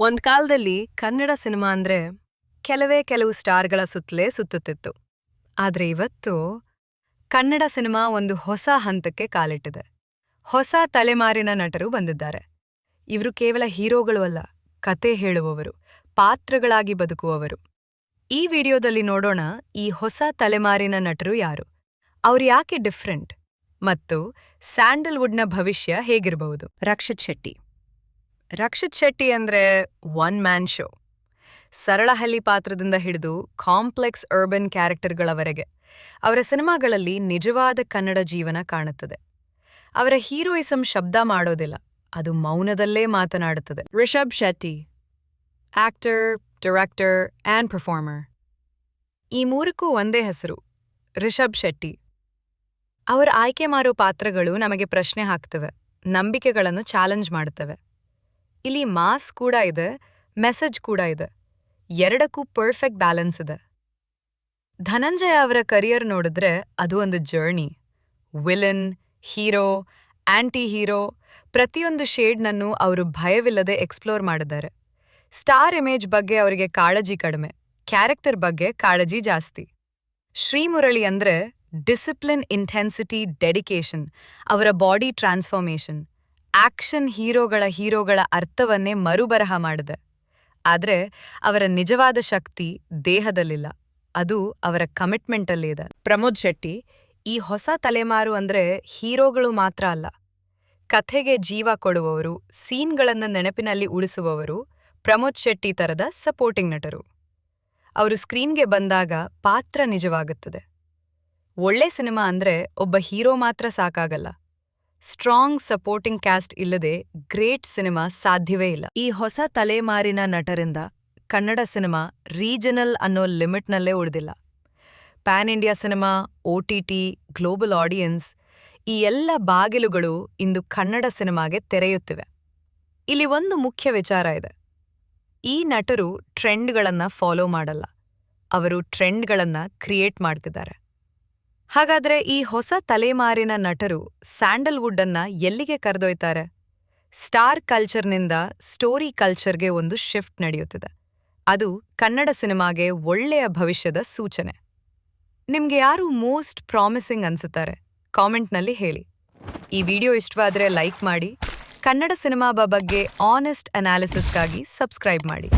ಒಂದ್ ಕಾಲದಲ್ಲಿ ಕನ್ನಡ ಸಿನಿಮಾ ಅಂದ್ರೆ ಕೆಲವು ಸ್ಟಾರ್ಗಳ ಸುತ್ತಲೇ ಸುತ್ತುತ್ತಿತ್ತು. ಆದ್ರೆ ಇವತ್ತು ಕನ್ನಡ ಸಿನಿಮಾ ಒಂದು ಹೊಸ ಹಂತಕ್ಕೆ ಕಾಲಿಟ್ಟಿದೆ. ಹೊಸ ತಲೆಮಾರಿನ ನಟರು ಬಂದಿದ್ದಾರೆ. ಇವರು ಕೇವಲ ಹೀರೋಗಳು ಅಲ್ಲ, ಕತೆ ಹೇಳುವವರು, ಪಾತ್ರಗಳಾಗಿ ಬದುಕುವವರು. ಈ ವಿಡಿಯೋದಲ್ಲಿ ನೋಡೋಣ ಈ ಹೊಸ ತಲೆಮಾರಿನ ನಟರು ಯಾರು, ಅವ್ರು ಯಾಕೆ ಡಿಫ್ರೆಂಟ್, ಮತ್ತು ಸ್ಯಾಂಡಲ್ವುಡ್ನ ಭವಿಷ್ಯ ಹೇಗಿರಬಹುದು. ರಕ್ಷಿತ್ ಶೆಟ್ಟಿ ಅಂದ್ರೆ ಒನ್ ಮ್ಯಾನ್ ಶೋ. ಸರಳ ಹಳ್ಳಿ ಪಾತ್ರದಿಂದ ಹಿಡಿದು ಕಾಂಪ್ಲೆಕ್ಸ್ ಅರ್ಬನ್ ಕ್ಯಾರೆಕ್ಟರ್ಗಳವರೆಗೆ ಅವರ ಸಿನಿಮಾಗಳಲ್ಲಿ ನಿಜವಾದ ಕನ್ನಡ ಜೀವನ ಕಾಣುತ್ತದೆ. ಅವರ ಹೀರೋಯಿಸಂ ಶಬ್ದ ಮಾಡೋದಿಲ್ಲ, ಅದು ಮೌನದಲ್ಲೇ ಮಾತನಾಡುತ್ತದೆ. Rishab Shetty, actor, director and performer. ಈ ಮೂರಕ್ಕೂ ಒಂದೇ ಹೆಸರು, ರಿಷಬ್ ಶೆಟ್ಟಿ. ಅವರ ಆಯ್ಕೆ ಮಾಡೋ ಪಾತ್ರಗಳು ನಮಗೆ ಪ್ರಶ್ನೆ ಹಾಕ್ತವೆ, ನಂಬಿಕೆಗಳನ್ನು ಚಾಲೆಂಜ್ ಮಾಡುತ್ತವೆ. ಇಲ್ಲಿ ಮಾಸ್ ಕೂಡ ಇದೆ, ಮೆಸೇಜ್ ಕೂಡ ಇದೆ. ಎರಡಕ್ಕೂ ಪರ್ಫೆಕ್ಟ್ ಬ್ಯಾಲೆನ್ಸ್ ಇದೆ. ಧನಂಜಯ ಅವರ ಕರಿಯರ್ ನೋಡಿದ್ರೆ ಅದು ಒಂದು journey. Villain, hero, anti hero, ಪ್ರತಿಯೊಂದು ಶೇಡ್ನನ್ನು ಅವರು ಭಯವಿಲ್ಲದೆ ಎಕ್ಸ್ಪ್ಲೋರ್ ಮಾಡಿದ್ದಾರೆ. ಸ್ಟಾರ್ ಇಮೇಜ್ ಬಗ್ಗೆ ಅವರಿಗೆ ಕಾಳಜಿ ಕಡಿಮೆ, ಕ್ಯಾರೆಕ್ಟರ್ ಬಗ್ಗೆ ಕಾಳಜಿ ಜಾಸ್ತಿ. ಶ್ರೀಮುರಳಿ ಅಂದ್ರೆ ಡಿಸಿಪ್ಲಿನ್, ಇಂಟೆನ್ಸಿಟಿ, ಡೆಡಿಕೇಶನ್, ಅವರ ಬಾಡಿ ಟ್ರಾನ್ಸ್ಫಾರ್ಮೇಷನ್. ಆಕ್ಷನ್ ಹೀರೋಗಳ ಅರ್ಥವನ್ನೇ ಮರುಬರಹ ಮಾಡಿದೆ. ಆದ್ರೆ ಅವರ ನಿಜವಾದ ಶಕ್ತಿ ದೇಹದಲ್ಲಿಲ್ಲ, ಅದು ಅವರ ಕಮಿಟ್ಮೆಂಟಲ್ಲಿ ಇದೆ. ಪ್ರಮೋದ್ ಶೆಟ್ಟಿ, ಈ ಹೊಸ ತಲೆಮಾರು ಅಂದ್ರೆ ಹೀರೋಗಳು ಮಾತ್ರ ಅಲ್ಲ, ಕಥೆಗೆ ಜೀವ ಕೊಡುವವರು, ಸೀನ್ಗಳನ್ನು ನೆನಪಿನಲ್ಲಿ ಉಳಿಸುವವರು. ಪ್ರಮೋದ್ ಶೆಟ್ಟಿ ತರದ ಸಪೋರ್ಟಿಂಗ್ ನಟರು. ಅವರು ಸ್ಕ್ರೀನ್ಗೆ ಬಂದಾಗ ಪಾತ್ರ ನಿಜವಾಗುತ್ತದೆ. ಒಳ್ಳೆ ಸಿನಿಮಾ ಅಂದ್ರೆ ಒಬ್ಬ ಹೀರೋ ಮಾತ್ರ ಸಾಕಾಗಲ್ಲ, ಸ್ಟ್ರಾಂಗ್ ಸಪೋರ್ಟಿಂಗ್ ಕ್ಯಾಸ್ಟ್ ಇಲ್ಲದೆ ಗ್ರೇಟ್ ಸಿನಿಮಾ ಸಾಧ್ಯವೇ ಇಲ್ಲ. ಈ ಹೊಸ ತಲೆಮಾರಿನ ನಟರಿಂದ ಕನ್ನಡ ಸಿನಿಮಾ ರೀಜನಲ್ ಅನ್ನೋ ಲಿಮಿಟ್ನಲ್ಲೇ ಉಳಿದಿಲ್ಲ. PAN India cinema, OTT, global audience, ಈ ಎಲ್ಲ ಬಾಗಿಲುಗಳು ಇಂದು ಕನ್ನಡ ಸಿನಿಮಾಗೆ ತೆರೆಯುತ್ತಿವೆ. ಇಲ್ಲಿ ಒಂದು ಮುಖ್ಯ ವಿಚಾರ ಇದೆ. ಈ ನಟರು ಟ್ರೆಂಡ್ಗಳನ್ನ ಫಾಲೋ ಮಾಡಲ್ಲ, ಅವರು ಟ್ರೆಂಡ್ಗಳನ್ನ ಕ್ರಿಯೇಟ್ ಮಾಡ್ತಿದ್ದಾರೆ. ಹಾಗಾದ್ರೆ ಈ ಹೊಸ ತಲೆಮಾರಿನ ನಟರು ಸ್ಯಾಂಡಲ್ವುಡ್ ಅನ್ನ ಎಲ್ಲಿಗೆ ಕರೆದೊಯ್ತಾರೆ? ಸ್ಟಾರ್ ಕಲ್ಚರ್ನಿಂದ ಸ್ಟೋರಿ ಕಲ್ಚರ್ಗೆ ಒಂದು ಶಿಫ್ಟ್ ನಡೆಯುತ್ತಿದೆ. ಅದು ಕನ್ನಡ ಸಿನಿಮಾಗೆ ಒಳ್ಳೆಯ ಭವಿಷ್ಯದ ಸೂಚನೆ. ನಿಮ್ಗೆ ಯಾರು ಮೋಸ್ಟ್ ಪ್ರಾಮಿಸಿಂಗ್ ಅನ್ಸುತ್ತಾರೆ? ಕಾಮೆಂಟ್ನಲ್ಲಿ ಹೇಳಿ. ಈ ವಿಡಿಯೋ ಇಷ್ಟವಾದ್ರೆ ಲೈಕ್ ಮಾಡಿ. ಕನ್ನಡ ಸಿನಿಮಾ ಬಗ್ಗೆ ಆನೆಸ್ಟ್ ಅನಾಲಿಸಿಸ್ಗಾಗಿ ಸಬ್ಸ್ಕ್ರೈಬ್ ಮಾಡಿ.